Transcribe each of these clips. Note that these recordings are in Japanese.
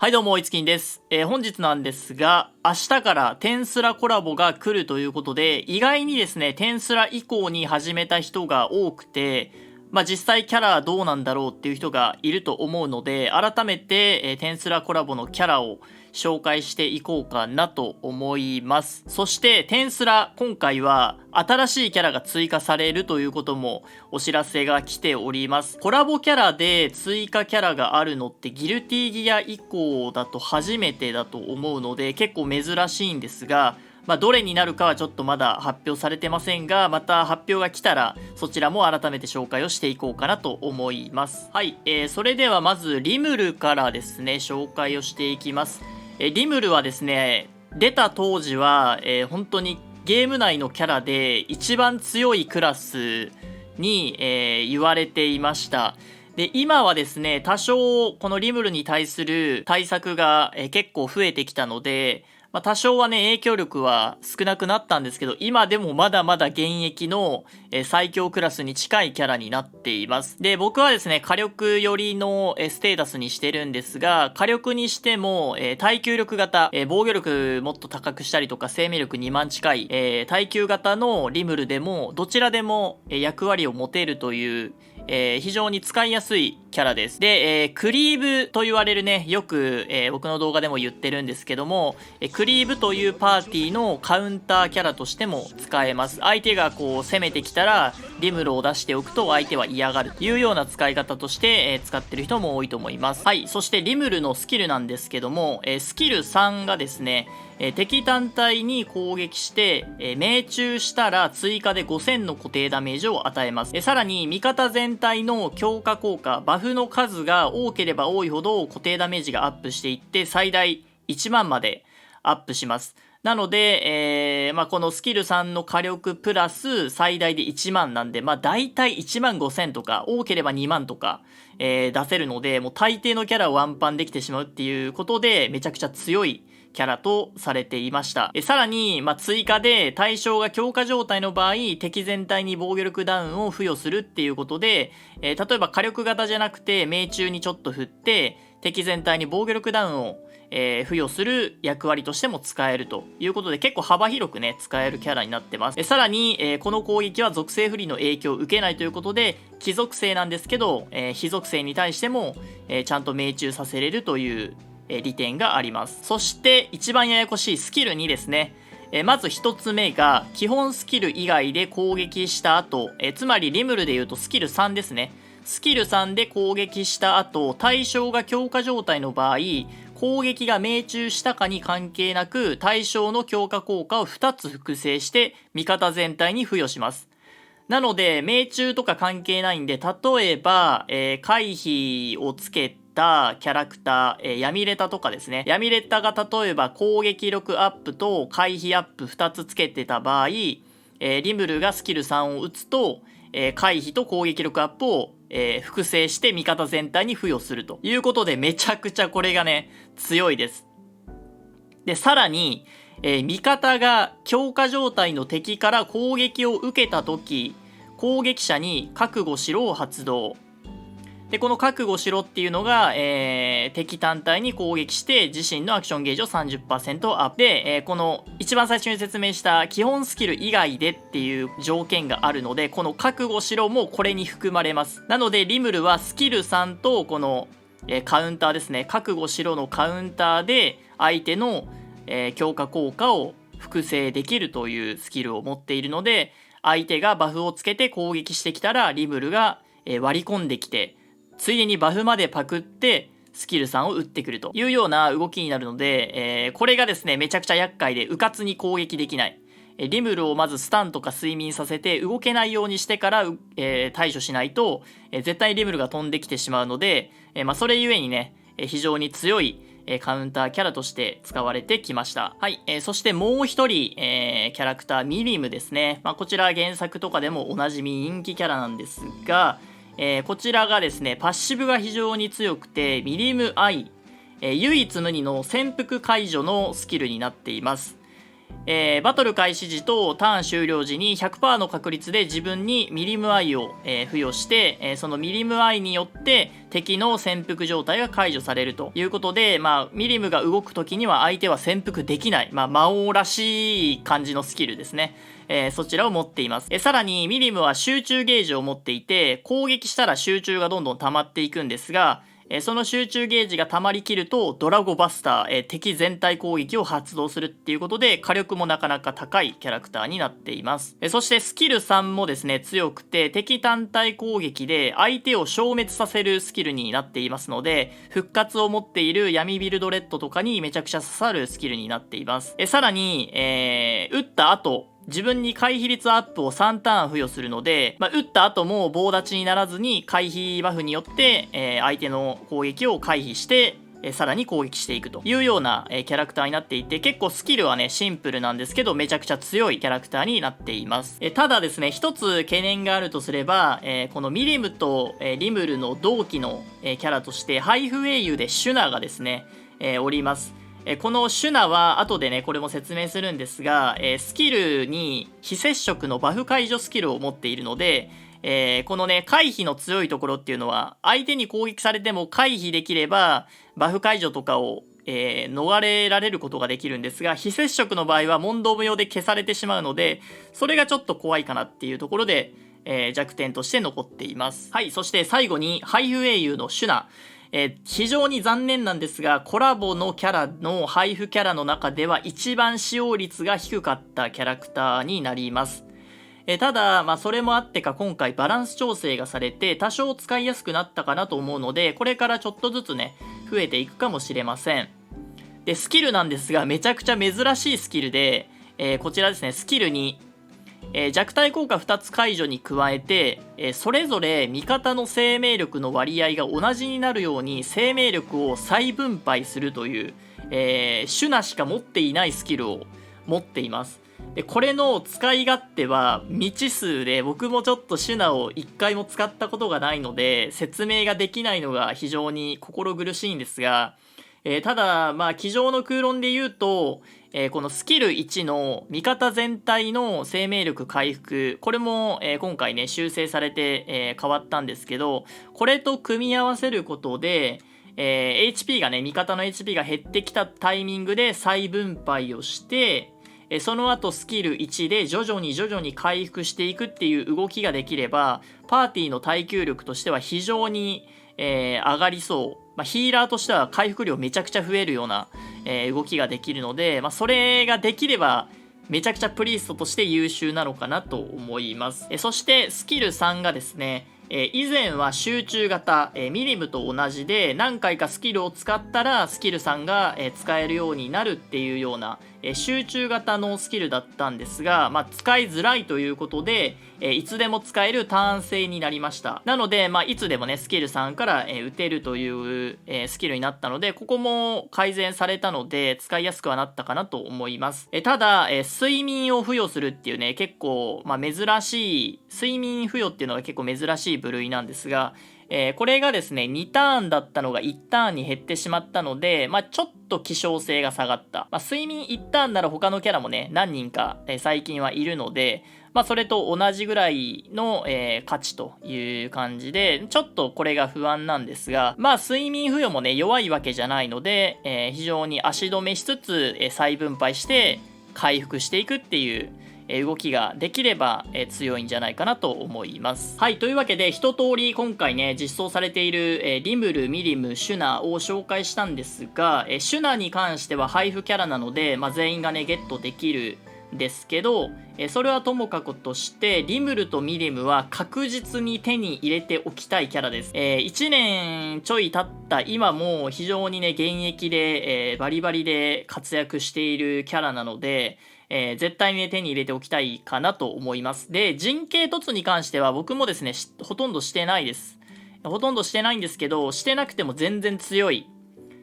はいどうも、いつきんです。本日なんですが、明日からテンスラコラボが来るということで、意外にですね、テンスラ以降に始めた人が多くて、実際キャラどうなんだろうっていう人がいると思うので、改めて、テンスラコラボのキャラを紹介していこうかなと思います。そしてテンスラ、今回は新しいキャラが追加されるということもお知らせが来ております。コラボキャラで追加キャラがあるのってギルティギア以降だと初めてだと思うので結構珍しいんですが、どれになるかはちょっとまだ発表されてませんが、また発表が来たらそちらも改めて紹介をしていこうかなと思います。はい、それではまずリムルからですね、紹介をしていきます。リムルはですね、出た当時は、本当にゲーム内のキャラで一番強いクラスに、言われていました。で、今はですね、多少このリムルに対する対策が、結構増えてきたので、多少はね、影響力は少なくなったんですけど、今でもまだまだ現役の、最強クラスに近いキャラになっています。で、僕はですね、火力寄りの、ステータスにしてるんですが、火力にしても、耐久力型、防御力もっと高くしたりとか、生命力2万近い、耐久型のリムルでも、どちらでも、役割を持てるという、非常に使いやすいキャラです。で、クリーブと言われるね、よく、僕の動画でも言ってるんですけども、クリーブというパーティーのカウンターキャラとしても使えます。相手がこう攻めてきたらリムルを出しておくと相手は嫌がるというような使い方として、使ってる人も多いと思います。はい、そしてリムルのスキルなんですけども、スキル3がですね、敵単体に攻撃して、命中したら追加で5000の固定ダメージを与えます。さらに味方全体の強化効果、バフの数が多ければ多いほど固定ダメージがアップしていって最大1万までアップします。なので、このスキル3の火力プラス最大で1万なんで、大体1万5000とか、多ければ2万とか、出せるので、もう大抵のキャラをワンパンできてしまうっていうことで、めちゃくちゃ強いキャラとされていました。さらに、追加で対象が強化状態の場合、敵全体に防御力ダウンを付与するっていうことで、例えば火力型じゃなくて命中にちょっと振って、敵全体に防御力ダウンを付与する役割としても使えるということで結構幅広くね使えるキャラになってます。さらに、この攻撃は属性不利の影響を受けないということで木属性なんですけど、火属性に対しても、ちゃんと命中させれるという利点があります。そして一番ややこしいスキル2ですね。まず1つ目が基本スキル以外で攻撃した後、つまりリムルでいうとスキル3ですね。スキル3で攻撃した後、対象が強化状態の場合、攻撃が命中したかに関係なく対象の強化効果を2つ複製して味方全体に付与します。なので命中とか関係ないんで、例えば、回避をつけたキャラクター、闇レタとかですね。闇レタが例えば攻撃力アップと回避アップ2つつけてた場合、リムルがスキル3を打つと、回避と攻撃力アップを、複製して味方全体に付与するということでめちゃくちゃこれがね強いです。でさらに、味方が強化状態の敵から攻撃を受けた時、攻撃者に覚悟しろを発動。でこの覚悟しろっていうのが、敵単体に攻撃して自身のアクションゲージを 30% アップで、この一番最初に説明した基本スキル以外でっていう条件があるので、この覚悟しろもこれに含まれます。なのでリムルはスキル3とこの、カウンターですね、覚悟しろのカウンターで相手の、強化効果を複製できるというスキルを持っているので、相手がバフをつけて攻撃してきたらリムルが、割り込んできてついでにバフまでパクってスキル3を打ってくるというような動きになるので、これがですねめちゃくちゃ厄介で、うかつに攻撃できない。リムルをまずスタンとか睡眠させて動けないようにしてから、対処しないと、絶対リムルが飛んできてしまうので、それゆえにね非常に強いカウンターキャラとして使われてきました。はい、そしてもう一人、キャラクターミリムですね。こちら原作とかでもおなじみ人気キャラなんですが、こちらがですねパッシブが非常に強くてミリムアイ、唯一無二の潜伏解除のスキルになっています。バトル開始時とターン終了時に 100% の確率で自分にミリムアイを、付与して、そのミリムアイによって敵の潜伏状態が解除されるということで、ミリムが動く時には相手は潜伏できない、魔王らしい感じのスキルですね。そちらを持っています。さらにミリムは集中ゲージを持っていて、攻撃したら集中がどんどん溜まっていくんですが、その集中ゲージが溜まりきるとドラゴバスター、敵全体攻撃を発動するっていうことで火力もなかなか高いキャラクターになっています。そしてスキル3もですね強くて、敵単体攻撃で相手を消滅させるスキルになっていますので、復活を持っている闇ビルドレッドとかにめちゃくちゃ刺さるスキルになっています。さらに、撃った後自分に回避率アップを3ターン付与するので、撃った後も棒立ちにならずに回避バフによって、相手の攻撃を回避して、さらに攻撃していくというような、キャラクターになっていて、結構スキルはねシンプルなんですけどめちゃくちゃ強いキャラクターになっています。ただですね、一つ懸念があるとすれば、このミリムと、リムルの同期の、キャラとしてハイフ英雄でシュナがですね、おります。このシュナは後でねこれも説明するんですが、スキルに非接触のバフ解除スキルを持っているので、このね回避の強いところっていうのは相手に攻撃されても回避できればバフ解除とかを、逃れられることができるんですが、非接触の場合は問答無用で消されてしまうので、それがちょっと怖いかなっていうところで、弱点として残っています。はい、そして最後にハイフ英雄のシュナ、非常に残念なんですが、コラボのキャラの配布キャラの中では一番使用率が低かったキャラクターになります。ただ、それもあってか今回バランス調整がされて多少使いやすくなったかなと思うので、これからちょっとずつね増えていくかもしれません。でスキルなんですがめちゃくちゃ珍しいスキルで、こちらですね、スキルに弱体効果2つ解除に加えて、それぞれ味方の生命力の割合が同じになるように生命力を再分配するという、シュナしか持っていないスキルを持っています。でこれの使い勝手は未知数で、僕もちょっとシュナを1回も使ったことがないので説明ができないのが非常に心苦しいんですが、ただ机上の空論で言うと、このスキル1の味方全体の生命力回復、これも、今回ね修正されて、変わったんですけど、これと組み合わせることで、HP がね味方の HP が減ってきたタイミングで再分配をして、その後スキル1で徐々に回復していくっていう動きができれば、パーティーの耐久力としては非常に、上がりそう。ヒーラーとしては回復量めちゃくちゃ増えるような、動きができるので、それができればめちゃくちゃプリーストとして優秀なのかなと思います。そしてスキル3がですね、以前は集中型、ミリムと同じで何回かスキルを使ったらスキル3が、使えるようになるっていうような、集中型のスキルだったんですが、使いづらいということで、いつでも使えるターン制になりました。なので、いつでもねスキル3から、打てるという、スキルになったので、ここも改善されたので使いやすくはなったかなと思います。ただ、睡眠を付与するっていうね結構、珍しい睡眠付与っていうのが結構珍しい部類なんですが、これがですね2ターンだったのが1ターンに減ってしまったので、ちょっと希少性が下がった。睡眠1ターンなら他のキャラもね何人か、最近はいるので、それと同じぐらいの、価値という感じで、ちょっとこれが不安なんですが、睡眠付与もね弱いわけじゃないので、非常に足止めしつつ、再分配して回復していくっていう動きができれば強いんじゃないかなと思います。はい、というわけで一通り今回ね実装されているリムル、ミリム、シュナを紹介したんですが、シュナに関しては配布キャラなので、全員がねゲットできるんですけど、それはともかくとしてリムルとミリムは確実に手に入れておきたいキャラです。1年ちょい経った今も非常にね現役で、バリバリで活躍しているキャラなので、絶対に、ね、手に入れておきたいかなと思います。で、陣形突に関しては僕もですねほとんどしてないです。ほとんどしてないんですけど、してなくても全然強い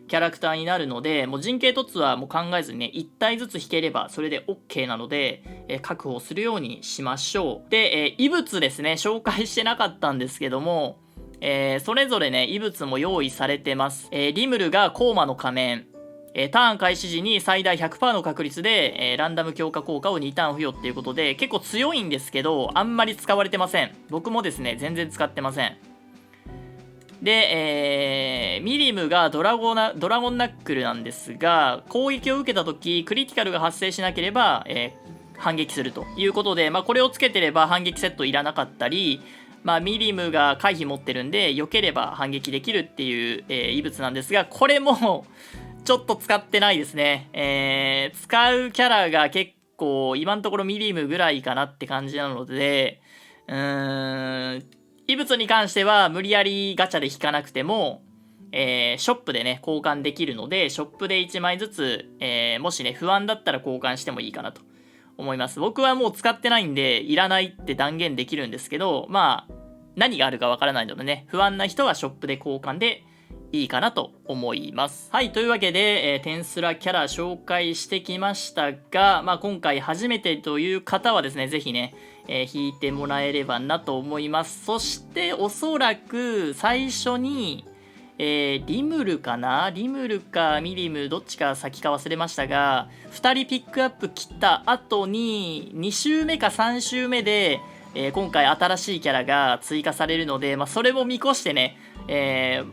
キャラクターになるので、もう陣形突はもう考えずにね1体ずつ引ければそれで OK なので、確保するようにしましょう。で、異物ですね紹介してなかったんですけども、それぞれね異物も用意されてます。リムルがコーマの仮面、ターン開始時に最大 100% の確率で、ランダム強化効果を2ターン付与っていうことで、結構強いんですけど、あんまり使われてません。僕もですね、全然使ってません。で、ミリムがドラゴンナックルなんですが、攻撃を受けた時クリティカルが発生しなければ、反撃するということで、これをつけてれば反撃セットいらなかったり、ミリムが回避持ってるんで避ければ反撃できるっていう、異物なんですが、これもちょっと使ってないですね。使うキャラが結構今のところミリムぐらいかなって感じなので、異物に関しては無理やりガチャで引かなくても、ショップでね交換できるので、ショップで1枚ずつ、もしね不安だったら交換してもいいかなと思います。僕はもう使ってないんでいらないって断言できるんですけど、何があるかわからないのでね、不安な人はショップで交換でいいかなと思います。はい、というわけで、テンスラキャラ紹介してきましたが、今回初めてという方はですね、ぜひね、引いてもらえればなと思います。そしておそらく最初に、リムルかな、リムルかミリムどっちか先か忘れましたが、2人ピックアップ切った後に2周目か3周目で、今回新しいキャラが追加されるので、それも見越してね、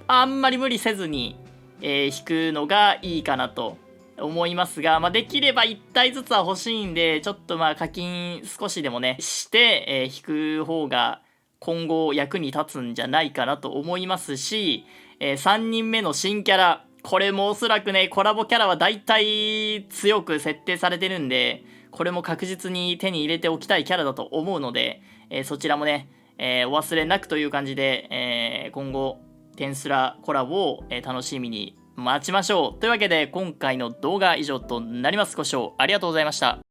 あんまり無理せずに、引くのがいいかなと思いますが、できれば1体ずつは欲しいんで、ちょっと課金少しでもねして、引く方が今後役に立つんじゃないかなと思いますし、3人目の新キャラ、これもおそらくねコラボキャラはだいたい強く設定されてるんで、これも確実に手に入れておきたいキャラだと思うので、そちらもね、お忘れなくという感じで、今後テンスラコラボを、楽しみに待ちましょう。というわけで今回の動画は以上となります。ご視聴ありがとうございました。